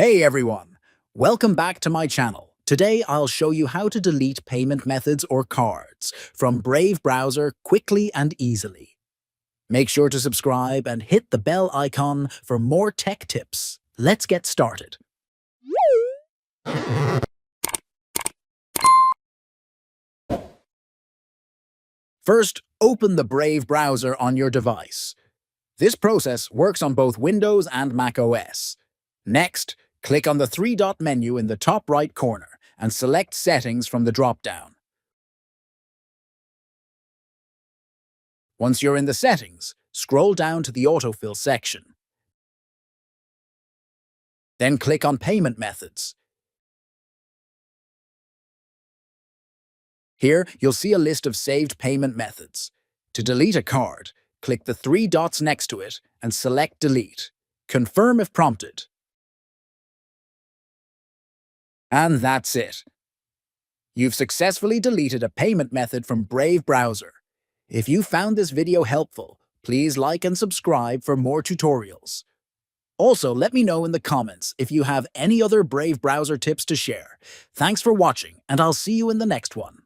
Hey everyone! Welcome back to my channel. Today I'll show you how to delete payment methods or cards from Brave browser quickly and easily. Make sure to subscribe and hit the bell icon for more tech tips. Let's get started. First, open the Brave browser on your device. This process works on both Windows and Mac OS. Next, click on the three-dot menu in the top right corner and select Settings from the drop-down. Once you're in the settings, scroll down to the autofill section. Then click on Payment Methods. Here, you'll see a list of saved payment methods. To delete a card, click the three dots next to it and select Delete. Confirm if prompted. And that's it. You've successfully deleted a payment method from Brave browser. If you found this video helpful, please like and subscribe for more tutorials. Also, let me know in the comments if you have any other Brave browser tips to share. Thanks for watching, and I'll see you in the next one.